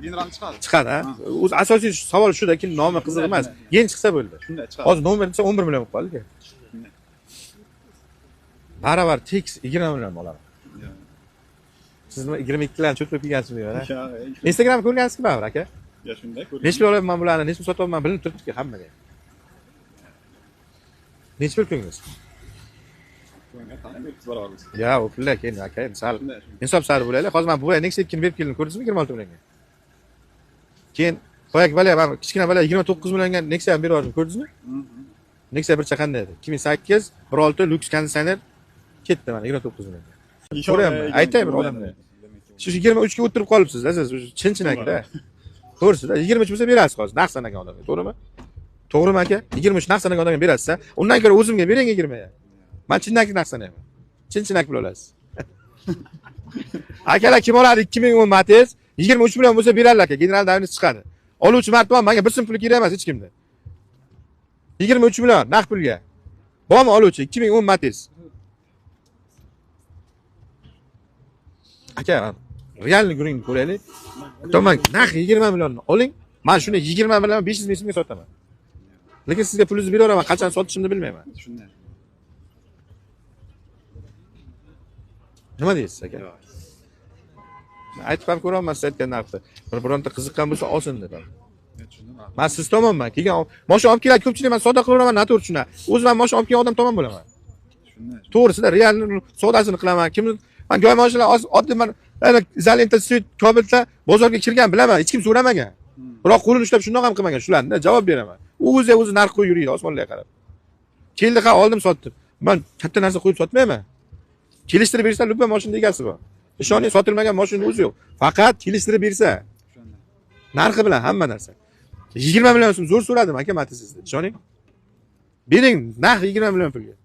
general chiqadi. Chiqadi, ha? O'zi asosiy savol shuda, kim nomi qiziq emas. Yen chiqsa bo'ldi. Shunday chiqadi. Hozir nomer desa 11 million bo'lib qoldi. Baravar tekis 20 million olaman. Siz nima 22 larni cho'tlab kelgansizmi yo'q, ha? Instagramni ko'rgansizmi baribir aka? Ya shunday ko'ring. Necha pul olyapman bularni, necha pul sotyapman bilinib turibdi-ku hammaga. Necha pul ko'ringiz? Bunga qanday berib boramiz? Ya, u pullar keyin aka, sal insof sari bo'laylik. Hozir men bu Nexia 2 berib keldim, ko'rdingizmi 26 millionga? Keyin boyagi bola, men kichkina bola 29 millionga Nexia berib yubordim, ko'rdingizmi? Nexia bircha qanday edi? 2008 1.6 Lux konditsioner ketdi mana 29 millionga. Ko'ryapman, aytay bir odamga. Shu 23 ga o'tirib qolibsiz, siz chin-chinakda. To'g'risi-da, 23 bo'lsa berasiz hozir, naq sanagan odamga, to'g'rimi? To'g'rimi aka? 23 naq sanagan odamga berasiz, undan ko'ra o'zimga bering 20 ga. Men chinakda naq sanayman. Chin-chinak pul olasiz. Akalar kim oladi 2010 Matiz? 23 million bo'lsa beradilar aka, general davlat chiqadi. Oluvchi martaba menga bir so'm pul kerak emas hech kimda. 23 million naq pulga. Bormi oluvchi 2010 Matiz? Aka, realni ko'ringni ko'raylik. To'g'ri, naq 20 millionni oling. Men shuni 20 million 500 ming so'mga sotaman. Lekin sizga pulingizni beraveraman, qachon sotishimni bilmayman. Shunday. Nima deysiz aka? Aytib ham ko'raman siz aytgan narxni. Bironta qiziqqan bo'lsa olsin dedim. Men siz tomonman. Kelgan mashina olib keladi, ko'pchilik men savdo qilaveraman, noto'g'ri tushunadi. O'zim ham mashina olib kelgan odam tomon bo'laman. Shunday. To'g'risida realni savdosini qilaman. Kimni men go'yo mashinalar oddiy men izolenta suyt kabelda bozorga kirgan bilaman, hech kim so'ramagan. Biroq qo'lini ushlab shundoq ham qilmagan, shularni javob beraman. U o'zi narx qo'yib yuradi osmonlarga qarab. Keldi, ha oldim, sotdim. Men katta narsa qo'yib sotmayman. Kelishtirib bersa, lubba mashina egasi bor. Ishoning, sotilmagan mashina o'zi yo'q. Faqat kelishtirib bersa. Shunday. Narxi bilan hamma narsa. 20 million so'm zo'r so'radim aka Matizda. Ishoning. Bering, narx 20 million pulga.